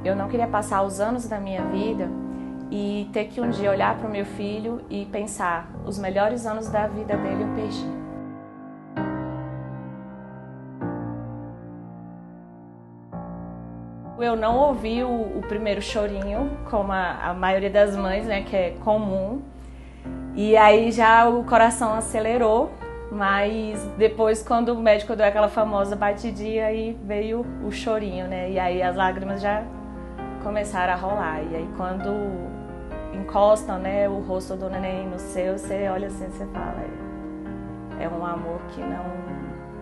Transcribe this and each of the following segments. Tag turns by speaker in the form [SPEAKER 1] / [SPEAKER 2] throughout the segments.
[SPEAKER 1] Eu não queria passar os anos da minha vida e ter que um dia olhar para o meu filho e pensar, os melhores anos da vida dele eu perdi. Eu não ouvi o primeiro chorinho, como a maioria das mães, né, que é comum. E aí já o coração acelerou, mas depois quando o médico deu aquela famosa batidinha, aí veio o chorinho, né? E aí as lágrimas já começaram a rolar. E aí quando encostam, né, o rosto do neném no seu, você olha assim, você fala, é um amor que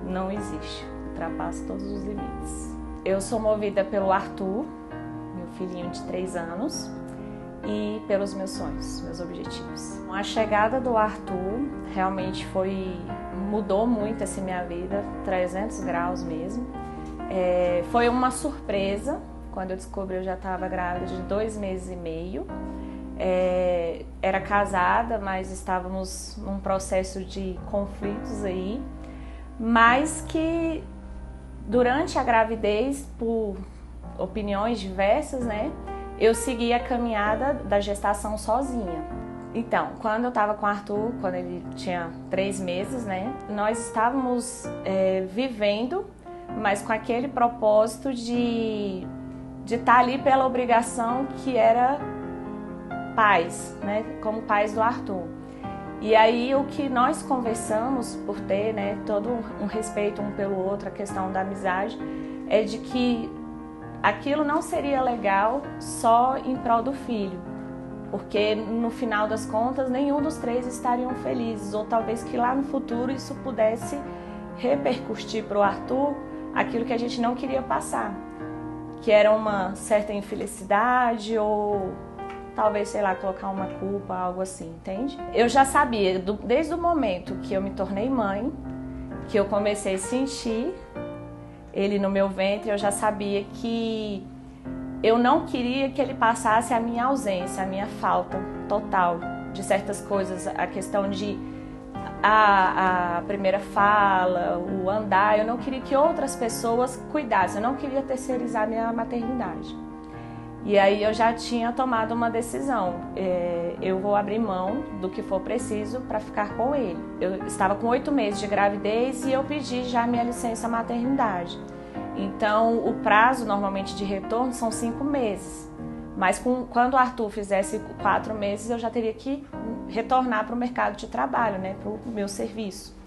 [SPEAKER 1] não existe, ultrapassa todos os limites. Eu sou movida pelo Arthur, meu filhinho de 3 anos, e pelos meus sonhos, meus objetivos. A chegada do Arthur realmente mudou muito assim, minha vida, 300 graus mesmo. Foi uma surpresa, quando eu descobri eu já estava grávida de 2 meses e meio. Era casada, mas estávamos num processo de conflitos aí, mas que durante a gravidez, por opiniões diversas, né, eu segui a caminhada da gestação sozinha. Então, quando eu estava com o Arthur, quando ele tinha 3 meses, né, nós estávamos vivendo, mas com aquele propósito de estar ali pela obrigação que era pais, né, como pais do Arthur. E aí o que nós conversamos por ter, né, todo um respeito um pelo outro, a questão da amizade, é de que aquilo não seria legal só em prol do filho, porque no final das contas nenhum dos 3 estariam felizes, ou talvez que lá no futuro isso pudesse repercutir para o Arthur aquilo que a gente não queria passar, que era uma certa infelicidade ou talvez, sei lá, colocar uma culpa, algo assim, entende? Eu já sabia, desde o momento que eu me tornei mãe, que eu comecei a sentir ele no meu ventre, eu já sabia que eu não queria que ele passasse a minha ausência, a minha falta total de certas coisas, a questão de a primeira fala, o andar, eu não queria que outras pessoas cuidassem, eu não queria terceirizar minha maternidade. E aí eu já tinha tomado uma decisão, eu vou abrir mão do que for preciso para ficar com ele. Eu estava com 8 meses de gravidez e eu pedi já minha licença maternidade. Então o prazo normalmente de retorno são 5 meses, mas quando o Arthur fizesse 4 meses eu já teria que retornar para o mercado de trabalho, né, para o meu serviço.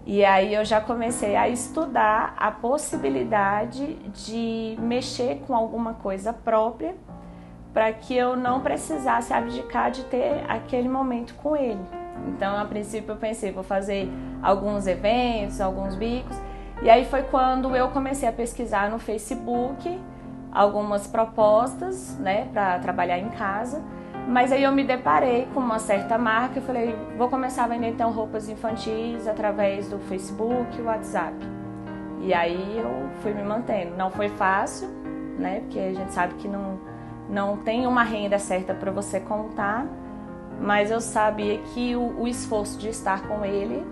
[SPEAKER 1] E aí eu já comecei a estudar a possibilidade de mexer com alguma coisa própria para que eu não precisasse abdicar de ter aquele momento com ele. Então, a princípio eu pensei, vou fazer alguns eventos, alguns bicos. E aí foi quando eu comecei a pesquisar no Facebook algumas propostas, né, para trabalhar em casa. Mas aí eu me deparei com uma certa marca e falei, vou começar a vender então roupas infantis através do Facebook e WhatsApp. E aí eu fui me mantendo. Não foi fácil, né? Porque a gente sabe que não tem uma renda certa para você contar, mas eu sabia que o esforço de estar com ele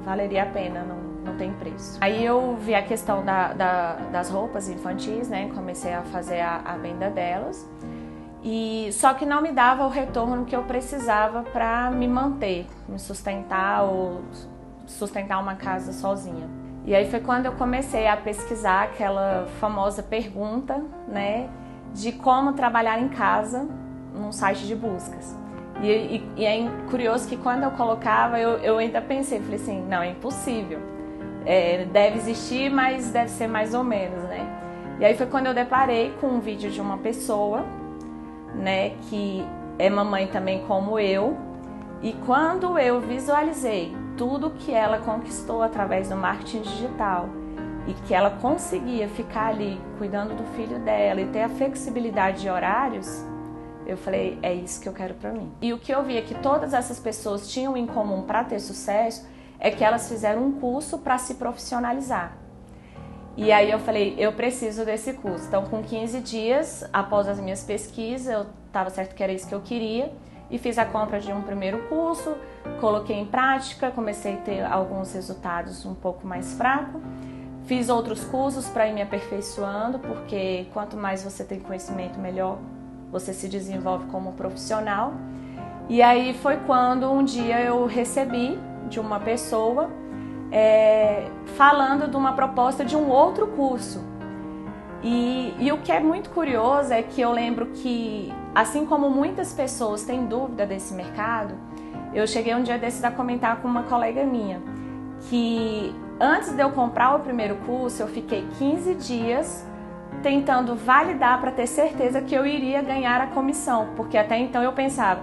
[SPEAKER 1] valeria a pena, não tem preço. Aí eu vi a questão das roupas infantis, né? Comecei a fazer a venda delas. Só que não me dava o retorno que eu precisava para me manter, me sustentar ou sustentar uma casa sozinha. E aí foi quando eu comecei a pesquisar aquela famosa pergunta, né, de como trabalhar em casa num site de buscas. E é curioso que quando eu colocava, eu ainda pensei, falei assim, não, é impossível. Deve existir, mas deve ser mais ou menos, né? E aí foi quando eu deparei com um vídeo de uma pessoa, né, que é mamãe também como eu, e quando eu visualizei tudo que ela conquistou através do marketing digital e que ela conseguia ficar ali cuidando do filho dela e ter a flexibilidade de horários, eu falei, é isso que eu quero para mim. E o que eu via que todas essas pessoas tinham em comum para ter sucesso é que elas fizeram um curso para se profissionalizar. E aí eu falei, eu preciso desse curso. Então, com 15 dias, após as minhas pesquisas, eu estava certo que era isso que eu queria e fiz a compra de um primeiro curso, coloquei em prática, comecei a ter alguns resultados um pouco mais fracos, Fiz outros cursos para ir me aperfeiçoando, porque quanto mais você tem conhecimento, melhor você se desenvolve como profissional. E aí foi quando um dia eu recebi de uma pessoa falando de uma proposta de um outro curso. E o que é muito curioso é que eu lembro que, assim como muitas pessoas têm dúvida desse mercado, eu cheguei um dia desses a comentar com uma colega minha que antes de eu comprar o primeiro curso, eu fiquei 15 dias tentando validar para ter certeza que eu iria ganhar a comissão, porque até então eu pensava,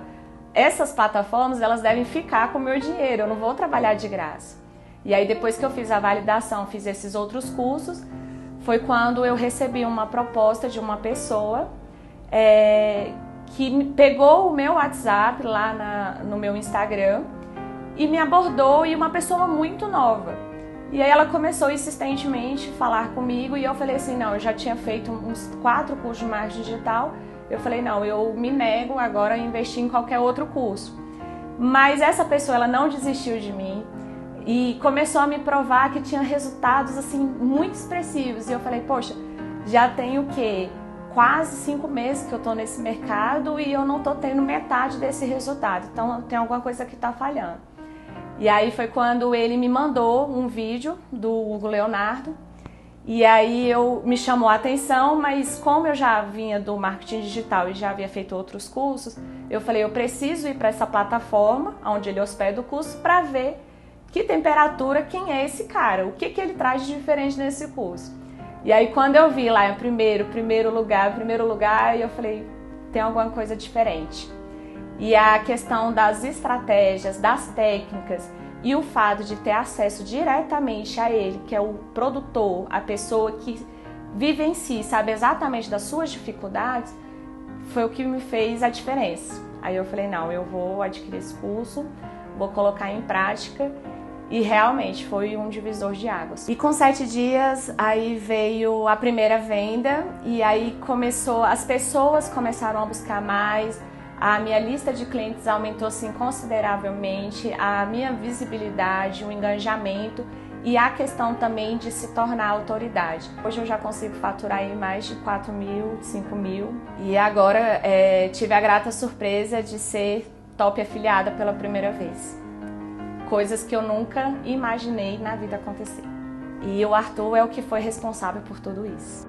[SPEAKER 1] essas plataformas elas devem ficar com o meu dinheiro, eu não vou trabalhar de graça. E aí depois que eu fiz a validação, fiz esses outros cursos, foi quando eu recebi uma proposta de uma pessoa que pegou o meu WhatsApp lá no meu Instagram e me abordou, e uma pessoa muito nova. E aí ela começou insistentemente a falar comigo e eu falei assim, não, eu já tinha feito uns 4 cursos de marketing digital, eu falei, não, eu me nego agora a investir em qualquer outro curso. Mas essa pessoa, ela não desistiu de mim e começou a me provar que tinha resultados assim muito expressivos. E eu falei, poxa, já tenho o quê? Quase 5 meses que eu tô nesse mercado e eu não tô tendo metade desse resultado. Então tem alguma coisa que tá falhando. E aí foi quando ele me mandou um vídeo do Hugo Leonardo. E aí me chamou a atenção, mas como eu já vinha do marketing digital e já havia feito outros cursos, eu falei, eu preciso ir para essa plataforma, onde ele hospeda o curso, para ver que temperatura, quem é esse cara, o que ele traz de diferente nesse curso. E aí quando eu vi lá em primeiro lugar, eu falei, tem alguma coisa diferente. E a questão das estratégias, das técnicas e o fato de ter acesso diretamente a ele, que é o produtor, a pessoa que vive em si, sabe exatamente das suas dificuldades, foi o que me fez a diferença. Aí eu falei, não, eu vou adquirir esse curso, vou colocar em prática, e realmente foi um divisor de águas. E com 7 dias, aí veio a primeira venda, e aí as pessoas começaram a buscar mais, a minha lista de clientes aumentou assim, consideravelmente, a minha visibilidade, o engajamento e a questão também de se tornar autoridade. Hoje eu já consigo faturar aí mais de 4 mil, 5 mil e agora tive a grata surpresa de ser top afiliada pela primeira vez. Coisas que eu nunca imaginei na vida acontecer. E o Arthur é o que foi responsável por tudo isso.